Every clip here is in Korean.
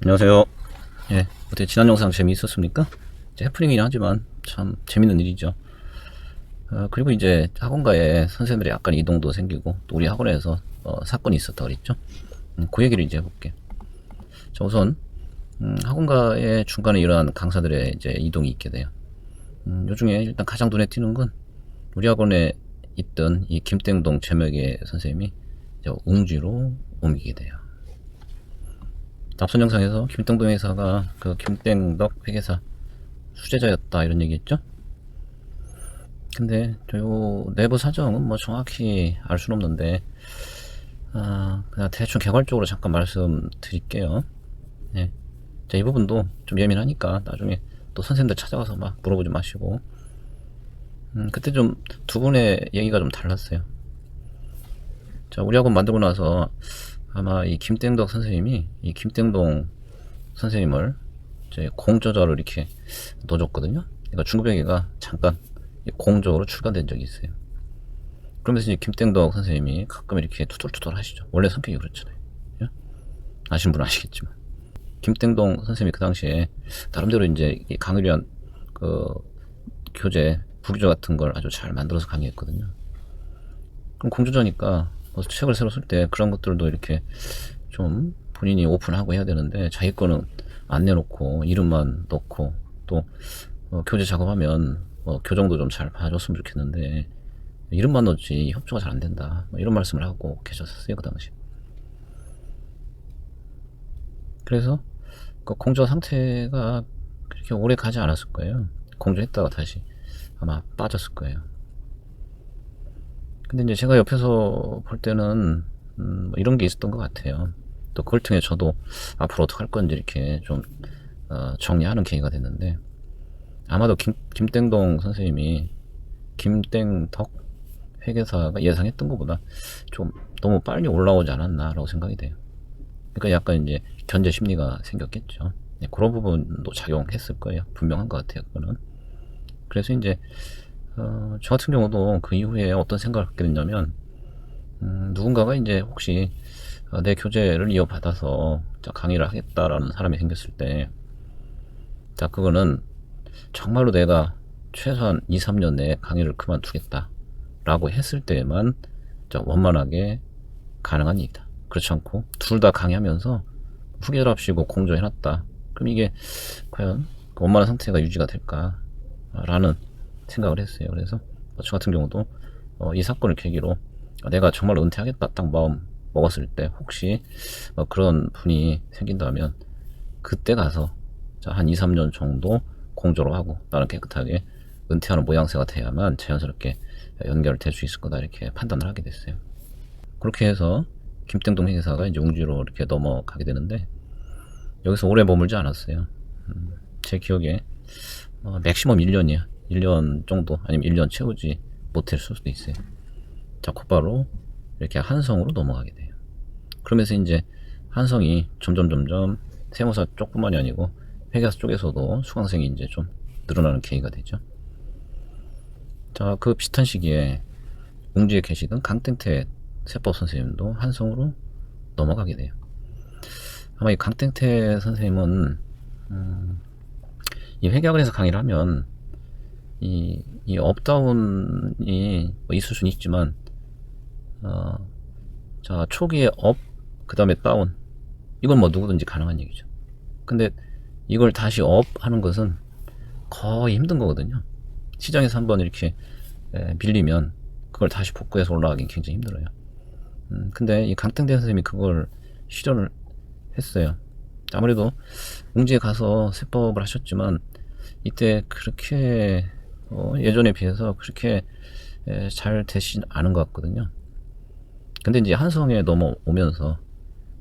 안녕하세요. 예, 어떻게 지난 영상 재미있었습니까? 이제 해프닝이긴 하지만 참 재밌는 일이죠. 그리고 이제 학원가에 선생님들이 약간 이동도 생기고 또 우리 학원에서 사건이 있었다 그랬죠. 그 얘기를 이제 해볼게. 자, 우선 학원가의 중간에 일어난 강사들의 이제 이동이 있게 돼요. 요 중에 일단 가장 눈에 띄는 건 우리 학원에 있던 이 김땡동 제목의 선생님이 이제 웅지로 옮기게 돼요. 앞선 영상에서 김땡동 회사가 그 김땡덕 회계사 수제자였다 이런 얘기했죠. 근데 요 내부 사정은 뭐 정확히 알 수는 없는데 그냥 대충 개괄적으로 잠깐 말씀드릴게요. 네. 자, 이 부분도 좀 예민하니까 나중에 또 선생님들 찾아가서 막 물어보지 마시고. 그때 좀 두 분의 얘기가 좀 달랐어요. 자, 우리 학원 만들고 나서 아마 이 김땡덕 선생님이 이 김땡동 선생님을 이제 공저자로 이렇게 넣어줬거든요. 그러니까 중급회계가 잠깐 공적으로 출간된 적이 있어요. 그러면서 이제 김땡덕 선생님이 가끔 이렇게 투덜투덜 하시죠. 원래 성격이 그렇잖아요. 예? 아시는 분은 아시겠지만. 김땡동 선생님이 그 당시에 나름대로 이제 강의를 위한 그 교재, 부교재 같은 걸 아주 잘 만들어서 강의했거든요. 그럼 공저자니까 뭐 책을 새로 쓸 때 그런 것들도 이렇게 좀 본인이 오픈하고 해야 되는데 자기 거는 안 내놓고 이름만 넣고 또 교재 작업하면 교정도 좀 잘 봐줬으면 좋겠는데 이름만 넣지 협조가 잘 안 된다 이런 말씀을 하고 계셨어요 그 당시. 그래서 그 공저 상태가 그렇게 오래 가지 않았을 거예요. 공저했다가 다시 아마 빠졌을 거예요. 근데 이제 제가 옆에서 볼 때는 뭐 이런 게 있었던 것 같아요. 또 그걸 통해 저도 앞으로 어떻게 할 건지 이렇게 좀 정리하는 계기가 됐는데 아마도 김땡동 선생님이 김땡덕 회계사가 예상했던 것보다 좀 너무 빨리 올라오지 않았나라고 생각이 돼요. 그러니까 약간 이제 견제 심리가 생겼겠죠. 네, 그런 부분도 작용했을 거예요. 분명한 것 같아요. 그거는. 그래서 이제 저 같은 경우도 그 이후에 어떤 생각을 갖게 됐냐면 누군가가 이제 혹시 내 교재를 이어받아서 강의를 하겠다라는 사람이 생겼을 때 자, 그거는 정말로 내가 최소한 2, 3년 내에 강의를 그만두겠다 라고 했을 때만 원만하게 가능한 일이다. 그렇지 않고 둘 다 강의하면서 후계랍시고 공조해놨다. 그럼 이게 과연 그 원만한 상태가 유지가 될까 라는 생각을 했어요. 그래서 저 같은 경우도 이 사건을 계기로 내가 정말 은퇴하겠다 딱 마음 먹었을 때 혹시 그런 분이 생긴다면 그때 가서 한 2, 3년 정도 공조로 하고 나는 깨끗하게 은퇴하는 모양새가 돼야만 자연스럽게 연결될 수 있을 거다 이렇게 판단을 하게 됐어요. 그렇게 해서 김땡동 회계사가 이제 웅지로 이렇게 넘어가게 되는데 여기서 오래 머물지 않았어요. 제 기억에 맥시멈 1년이야. 1년 정도 아니면 1년 채우지 못할 수도 있어요. 자, 곧바로 이렇게 한성으로 넘어가게 돼요. 그러면서 이제 한성이 점점 세무사 쪽뿐만이 아니고 회계사 쪽에서도 수강생이 이제 좀 늘어나는 계기가 되죠. 자, 그 비슷한 시기에 웅지에 계시던 강땡태 세법 선생님도 한성으로 넘어가게 돼요. 아마 이 강땡태 선생님은 이 회계학을 해서 강의를 하면 이 업다운이 있을 수는 있지만 자, 초기에 업, 그 다음에 다운 이건 뭐 누구든지 가능한 얘기죠. 근데 이걸 다시 업 하는 것은 거의 힘든 거거든요. 시장에서 한번 이렇게 밀리면 그걸 다시 복구해서 올라가긴 굉장히 힘들어요. 근데 이 강땡대 선생님이 그걸 실현을 했어요. 아무래도 웅지에 가서 세법을 하셨지만 이때 그렇게 예전에 비해서 그렇게 잘 되진 않은 것 같거든요. 근데 이제 한성에 넘어오면서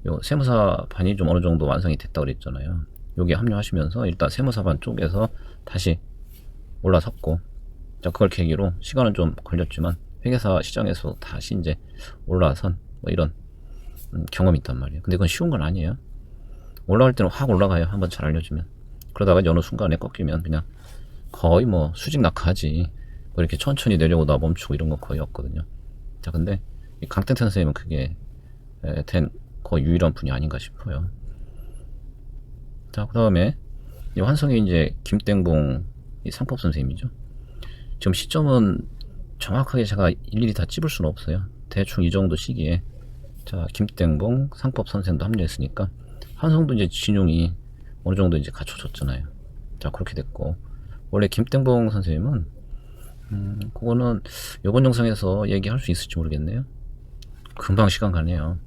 요 세무사반이 좀 어느 정도 완성이 됐다고 그랬잖아요. 여기 합류하시면서 일단 세무사반 쪽에서 다시 올라섰고, 자, 그걸 계기로 시간은 좀 걸렸지만 회계사 시장에서 다시 이제 올라선 뭐 이런 경험이 있단 말이에요. 근데 그건 쉬운 건 아니에요. 올라갈 때는 확 올라가요. 한번 잘 알려주면. 그러다가 어느 순간에 꺾이면 그냥 거의 뭐 수직 낙하지 뭐 이렇게 천천히 내려오다 멈추고 이런 거 거의 없거든요. 자, 근데 이 강땡태 선생님은 그게 된 거의 유일한 분이 아닌가 싶어요. 자, 그 다음에 이 환성이 이제 김땡봉 이 상법 선생님이죠. 지금 시점은 정확하게 제가 일일이 다 찝을 수는 없어요. 대충 이 정도 시기에 자 김땡봉 상법 선생도 합류했으니까 환성도 이제 진용이 어느 정도 이제 갖춰졌잖아요. 자 그렇게 됐고 원래 김땡봉 선생님은 그거는 이번 영상에서 얘기할 수 있을지 모르겠네요. 금방 시간 가네요.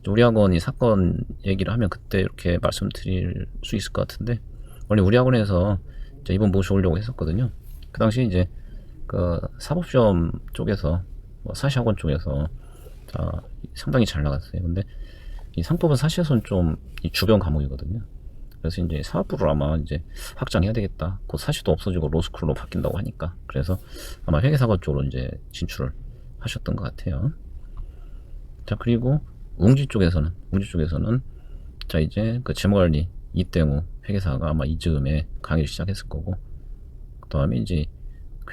우리 학원이 사건 얘기를 하면 그때 이렇게 말씀드릴 수 있을 것 같은데 원래 우리 학원에서 이번 모셔오려고 했었거든요. 그 당시 이제 그 사법시험 쪽에서 사시학원 쪽에서 자, 상당히 잘 나갔어요. 근데 이 상법은 사시에서는 좀 이 주변 과목이거든요. 그래서 이제 사법부를 아마 이제 확장해야 되겠다. 곧 사시도 없어지고 로스쿨로 바뀐다고 하니까 그래서 아마 회계사관 쪽으로 이제 진출을 하셨던 것 같아요. 자 그리고 웅지 쪽에서는 자 이제 그 재무관리 이땡우 회계사가 아마 이즈음에 강의를 시작했을 거고 그 다음에 이제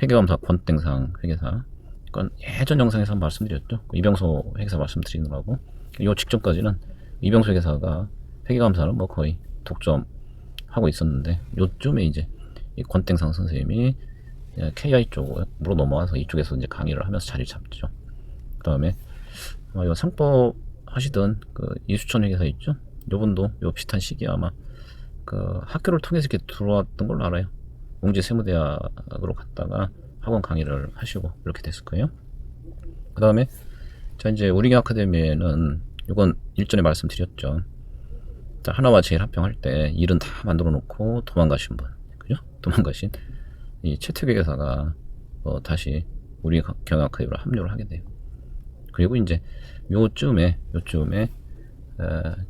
회계감사 권땡상 회계사 그건 예전 영상에서 말씀드렸죠. 이병소 회계사 말씀드리느라고 요 직전까지는 이병소 회계사가 회계감사는 뭐 거의 독점하고 있었는데 요쯤에 이제 이 권땡상 선생님이 KI 쪽으로 넘어와서 이쪽에서 이제 강의를 하면서 자리 잡죠. 그 다음에 요 상법 하시던 그 이수천 회계사 있죠. 요분도 요 비슷한 시기에 아마 그 학교를 통해서 이렇게 들어왔던 걸로 알아요. 웅지 세무대학으로 갔다가 학원 강의를 하시고 이렇게 됐을 거예요. 그 다음에 자 이제 우리경 아카데미에는 이건 일전에 말씀드렸죠. 자 하나와 제일 합병할 때 일은 다 만들어 놓고 도망가신 분, 그죠? 도망가신 이 최태규 회계사가 다시 우리 경영 아카데미로 합류를 하게 돼요. 그리고 이제 요쯤에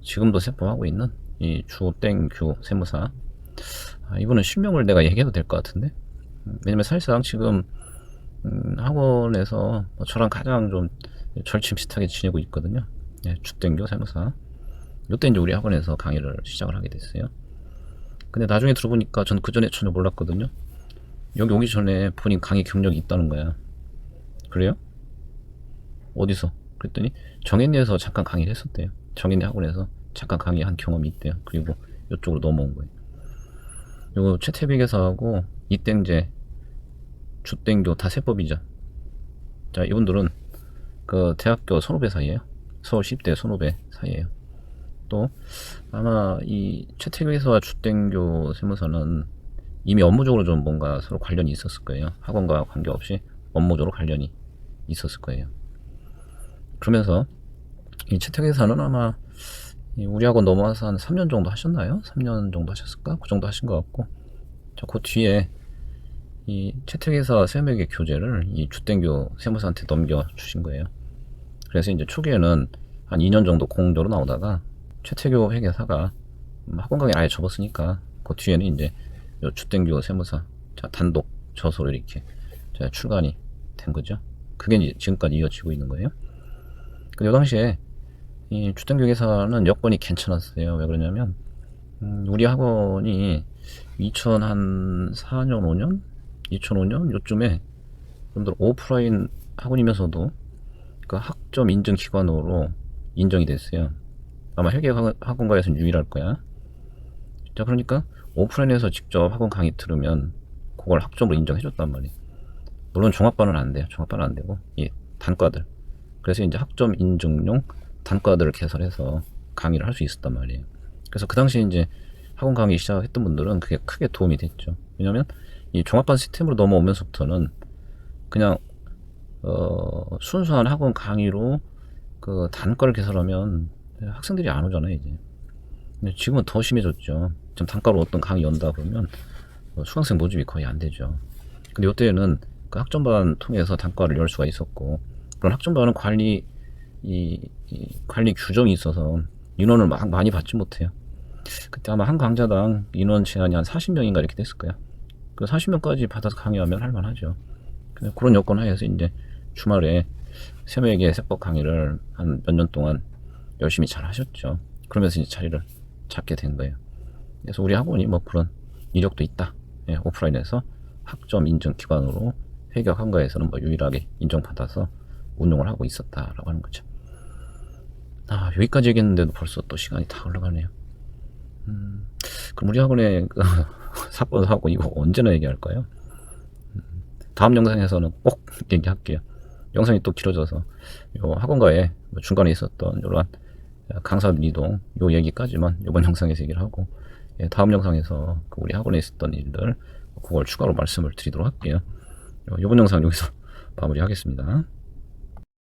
지금도 세법하고 있는 이 주땡규 세무사 이분은 실명을 내가 얘기해도 될 것 같은데 왜냐면 사실상 지금 학원에서 저랑 가장 좀 절친비슷하게 지내고 있거든요. 주땡규 세무사 요때 이제 우리 학원에서 강의를 시작을 하게 됐어요. 근데 나중에 들어보니까 전 그 전에 전혀 몰랐거든요. 여기 오기 전에 본인 강의 경력이 있다는 거야. 그래요? 어디서? 그랬더니 정인리에서 잠깐 강의를 했었대요. 정인리 학원에서 잠깐 강의한 경험이 있대요. 그리고 이쪽으로 넘어온 거예요. 요 최태비 회사하고 이땡재, 주땡교 다 세법이죠. 자 이분들은 그 대학교 선후배 사이에요. 서울 10대 선후배 사이에요. 또 아마 이 최태비 회사와 주땡교 세무사는 이미 업무적으로 좀 뭔가 서로 관련이 있었을 거예요. 학원과 관계없이 업무적으로 관련이 있었을 거예요. 그러면서 이 최태규 회사는 아마 우리 학원 넘어와서 한 3년 정도 하셨나요? 3년 정도 하셨을까? 그 정도 하신 것 같고 그 뒤에 이 최태규 회사 세무회계 교재를 이 주땡교 세무사한테 넘겨주신 거예요. 그래서 이제 초기에는 한 2년 정도 공적으로 나오다가 최태규 회계사가 학원 강의를 아예 접었으니까 그 뒤에는 이제 요 주땡교 세무사 자 단독 저서로 이렇게 자 출간이 된 거죠. 그게 이제 지금까지 이어지고 있는 거예요. 그 당시에 이 주땡교 회사는 여건이 괜찮았어요. 왜 그러냐면 우리 학원이 2004년 5년 2005년 요쯤에 여러분들 오프라인 학원이면서도 그 학점 인증 기관으로 인정이 됐어요. 아마 회계 학원가에서는 유일할 거야. 자 그러니까 오프라인에서 직접 학원 강의 들으면 그걸 학점으로 인정해줬단 말이에요. 물론 종합반은 안 돼요. 종합반은 안 되고 이 단과들. 그래서 이제 학점 인증용 단과들을 개설해서 강의를 할 수 있었단 말이에요. 그래서 그 당시에 이제 학원 강의 시작했던 분들은 그게 크게 도움이 됐죠. 왜냐면 이 종합반 시스템으로 넘어오면서부터는 그냥 순수한 학원 강의로 그 단과를 개설하면 학생들이 안 오잖아요 이제. 근데 지금은 더 심해졌죠. 지금 단과로 어떤 강의 연다 그러면 수강생 모집이 거의 안 되죠. 근데 이때는 그 학점반 통해서 단과를 열 수가 있었고 그런 학점반은 관리 규정이 있어서 인원을 막 많이 받지 못해요. 그때 아마 한 강좌당 인원 제한이 한 40명인가 이렇게 됐을 거야. 그 40명까지 받아서 강의하면 할만하죠. 그런 여건 하에서 이제 주말에 세무회계 세법 강의를 한 몇 년 동안 열심히 잘 하셨죠. 그러면서 이제 자리를 잡게 된 거예요. 그래서 우리 학원이 뭐 그런 이력도 있다. 예, 오프라인에서 학점 인증 기관으로 회계 학원가에서는 뭐 유일하게 인정받아서 운영을 하고 있었다라고 하는 거죠. 여기까지 얘기했는데도 벌써 또 시간이 다 흘러가네요. 그럼 우리 학원에 그 사건 사고 이거 언제나 얘기할까요? 다음 영상에서는 꼭 얘기할게요. 영상이 또 길어져서 요 학원가에 중간에 있었던 이러한 강사분 이동 요 얘기까지만 이번 영상에서 얘기를 하고, 예, 다음 영상에서 그 우리 학원에 있었던 일들 그걸 추가로 말씀을 드리도록 할게요. 이번 영상 여기서 마무리하겠습니다.